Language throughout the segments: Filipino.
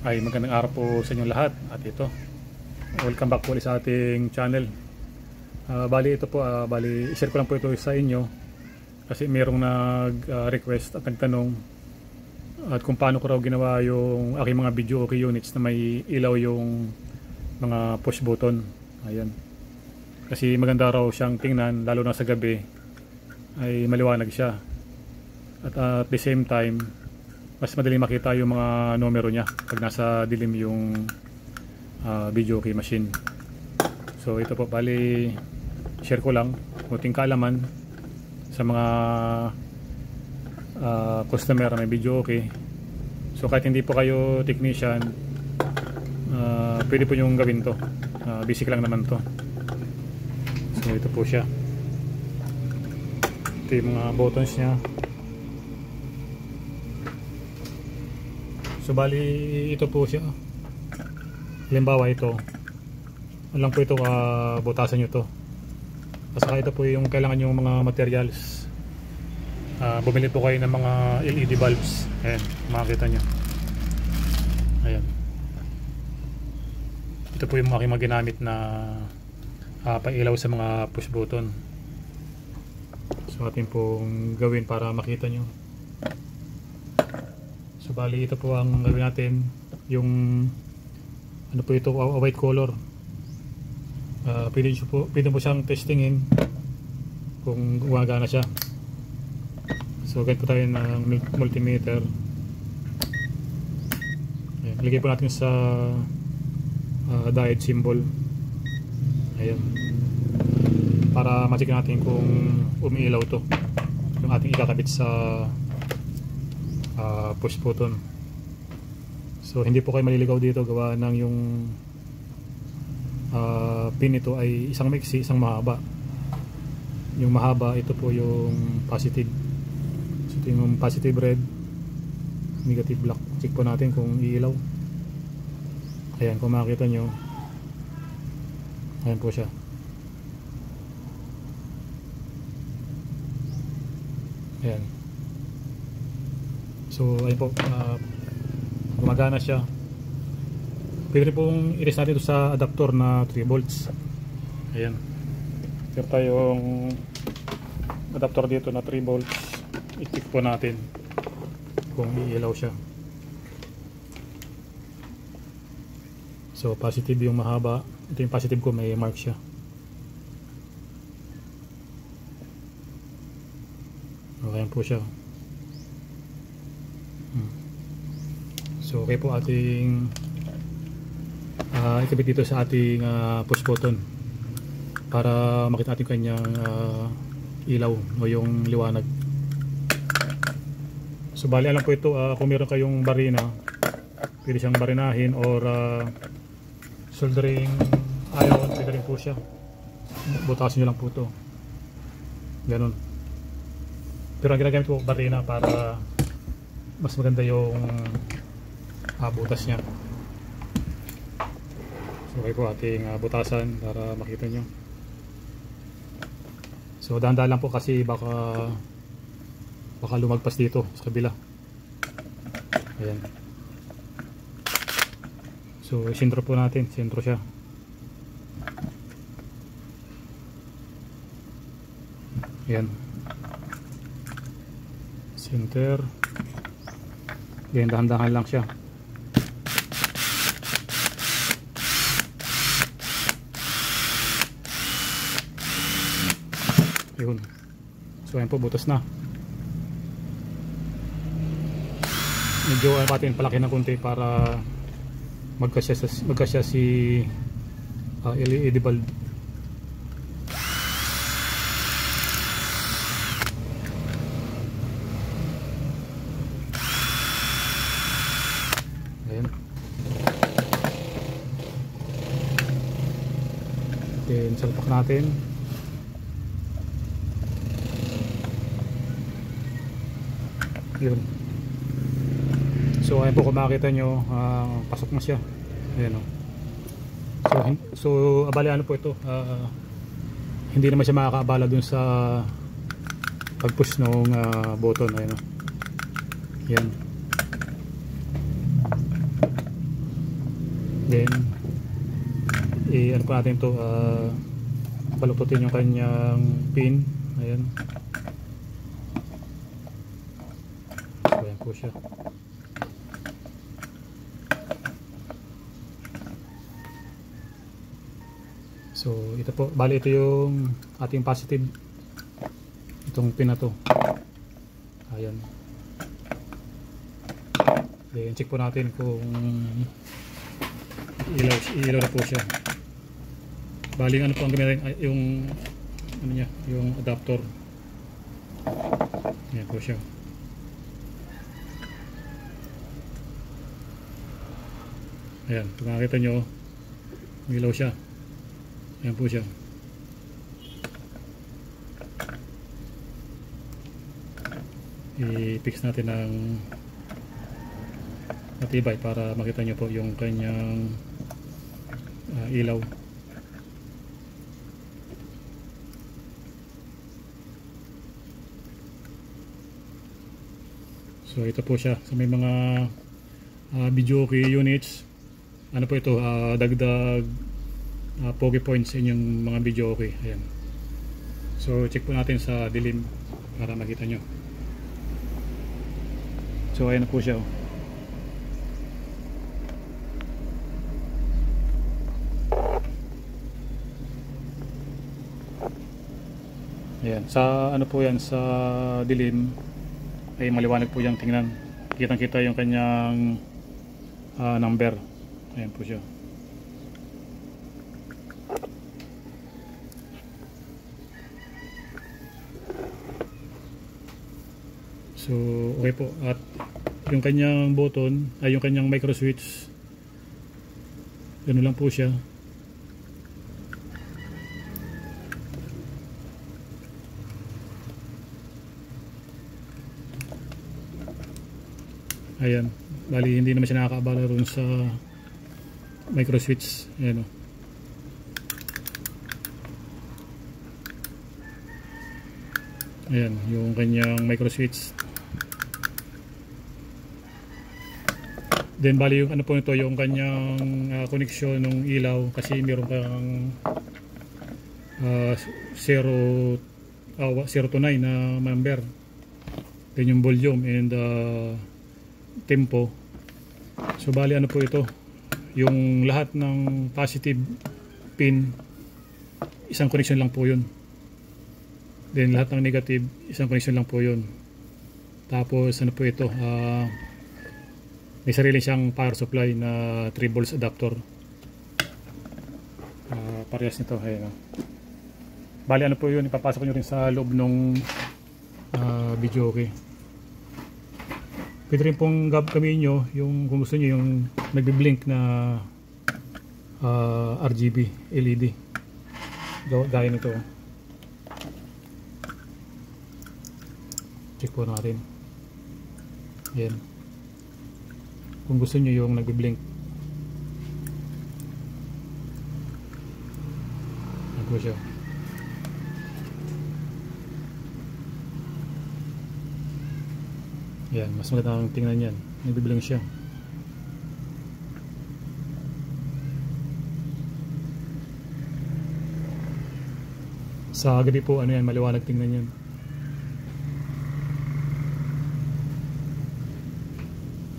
Ay magandang araw po sa inyong lahat. At ito, welcome back po ulit sa ating channel. Bali ito po, i-share ko lang po ito sa inyo kasi mayroong nag-request at nagtanong at kung paano ko raw ginawa yung aking mga video okay units na may ilaw yung mga push button. Ayan, kasi maganda raw siyang tingnan, lalo na sa gabi ay maliwanag siya at at the same time mas madali makita yung mga numero niya pag nasa dilim yung video key machine. So ito po, bali share ko lang kunting kaalaman sa mga customer na may video okay. So kahit hindi po kayo technician, pwede po yung gawin to. Basic lang naman to. So ito po siya, ito yung mga buttons niya. So bali ito po siya. Halimbawa ito, alam po ito, butasan nyo to. At saka ito po yung kailangan yung mga materials. Bumili po kayo ng mga LED bulbs. Ayan, makikita nyo. Ayan, ito po yung aking mga ginamit na pailaw sa mga push button. So atin pong gawin para makita nyo. So bali ito po ang gawin natin, yung ano po ito, white color. Pwede po siyang testingin kung gumagana siya. So gamit po tayo ng multimeter. Ayan, ilagay po natin sa diode symbol. Ayan, para ma-check natin kung umiilaw to yung ating ikakabit sa push button. So hindi po kayo maliligaw dito, gawa ng yung pin ito ay isang maiksi, isang mahaba. Yung mahaba, ito po yung positive. So ito yung positive red, negative black. Check po natin kung iilaw. Ayan, kung makikita nyo, ayan po siya. Ayan. So ayun po, gumagana siya. Pwede rin pong i-rest natin ito sa adapter na 3 volts. Ayan, meron tayong adapter dito na 3 volts. I-check po natin kung iilaw siya. So positive yung mahaba. Ito yung positive ko, may mark siya. Okay po siya. So okay po, ating ikabit dito sa ating push button para makita natin kanyang ilaw o yung liwanag. So bali alam po ito, kung meron kayong barina, pwede siyang barinahin or soldering iron, pwede rin po siya. Butasin nyo lang po ito, ganun. Pero ang ginagamit ko barina para mas maganda yung butas niya. So okay po, ating butasan para makita nyo. So dahan-dahan lang po kasi baka lumagpas dito sa kabila. Ayan. So sentro po natin, sentro siya. Ayan, center. Ayan, dahan-dahan lang siya. Yun. So ayan po, butas na. Medyo natin palaki ng konti para magkasya si LED bulb. Ayan. Then salpak natin. Yun. So ayan po, kung makikita nyo, pasok na siya. Ayan o. So abali ano po ito, hindi naman siya makakaabala dun sa pag push ng button. Ayan o. Ayan. Then ano pa natin to, palututin yung kanyang pin. Ayan. So ayan po siya. So ito po, bali ito yung ating positive, itong pin na to. Ayan. Then check po natin kung ilaw na po siya. Bali ano po ang gamitin, yung ano niya, yung adapter. Ayan po siya. Ayan, kung makikita nyo, ilaw siya. Ayan po siya. I-fix natin ng matibay para makita nyo po yung kanyang ilaw. So ito po siya. So may mga Videoke units. Ano po ito? Dagdag pogi points sa inyong mga Videoke. Ayan. So check po natin sa dilim para makita nyo. So ayan na po siya. Ayan. Sa ano po yan, sa dilim ay maliwanag po yung tingnan. Kitang kita yung kanyang number. Ayan po siya. So okay po. At yung kanyang button ay yung kanyang micro switch, gano'n lang po siya. Ayan, bali hindi naman siya nakakaabala ron sa micro switch. Ayan o. Ayan, yung kanyang micro switch. Then bali yung ano po nito, yung kanyang connection ng ilaw, kasi meron kang 0 to 9 na number. Then yung volume and tempo. So bali ano po ito, yung lahat ng positive pin, isang connection lang po yun. Then lahat ng negative, isang connection lang po yun. Tapos ano po ito, may sarili siyang power supply na 3 volts adapter. Parehas nito. Ayan. Bali ano po yun, ipapasok nyo rin sa loob ng Videoke. Pwede rin pong gamitin nyo yung, kung gusto nyo, yung nagbi-blink na RGB LED gaya nito. Check po natin. Ayan. Kung gusto nyo yung nagbi-blink. Ayan po siya. Yan, mas maganda ang tingnan yan. Nagbibilang siya. Sa gabi po, ano yan, maliwanag tingnan yan.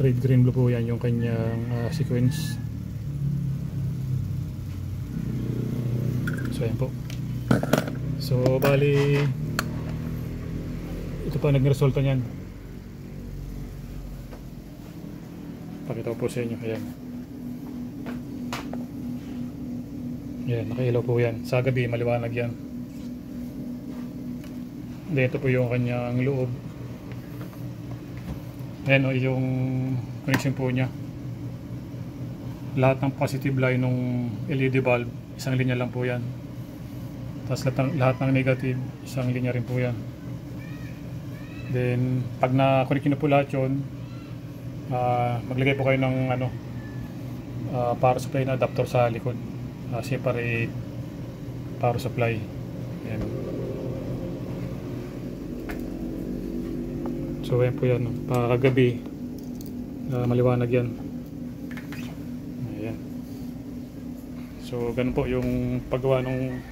Red, green, blue po yan yung kanyang sequence. So yan po. So bali, ito pa nagresulta niyan. Pakita ko po sa inyo. Ayan. Ayan, nakailaw po yan. Sa gabi, maliwanag yan. Dito po yung kanyang loob. Ayan o, yung connection po niya. Lahat ng positive line ng LED bulb, isang linya lang po yan. Tapos lahat ng negative, isang linya rin po yan. Then, pag na-connect nyo po lahat yun, maglagay po kayo ng power supply na adapter sa likod, separate power supply. Ayan. So ayan po yan, pagkagabi maliwanag yan. Ayan. So ganun po yung paggawa ng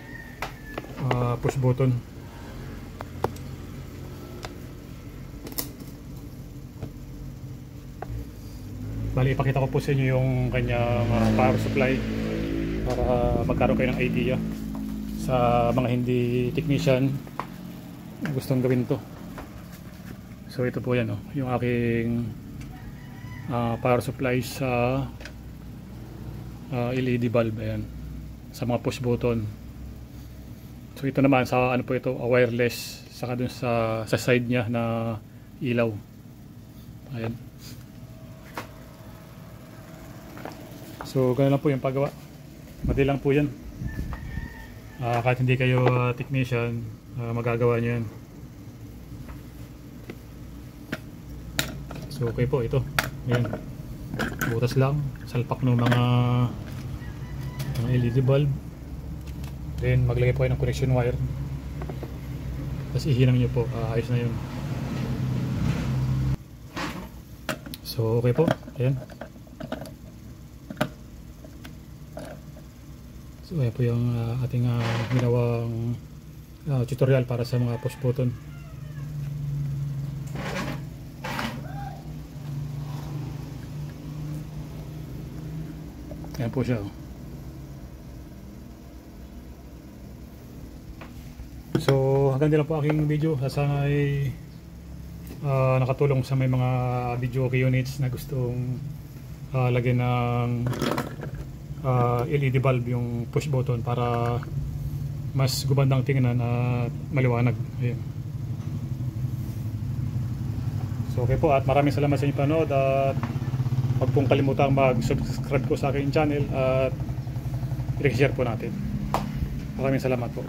push button. Bali, ipakita ko po sa inyo yung kanyang power supply para magkaroon kayo ng idea sa mga hindi technician gustong gawin to. So ito po yan, yung aking power supply sa LED bulb, ayan, sa mga push button. So ito naman sa ano po ito, wireless, saka dun sa side niya na ilaw, ayan. So ganun lang po yung paggawa, madali lang po yan. Kahit hindi kayo technician, magagawa nyo yan. So okay po, ito, ayan, butas lang, salpak ng mga LED bulb. Then maglagay po kayo ng connection wire, tapos ihinang nyo po, ayos na yun. So okay po, ayan. So ayan po yung ating ginawang tutorial para sa mga push button. Ayan po siya. So hanggang din lang po aking video. Sana ay nakatulong sa may mga video units na gustong lagyan ng LED bulb yung push button para mas gumandang tingnan at maliwanag. Ayan. So okay po, at maraming salamat sa inyong panood, at huwag pong kalimutang mag-subscribe po sa aking channel at i-share po natin. Maraming salamat po.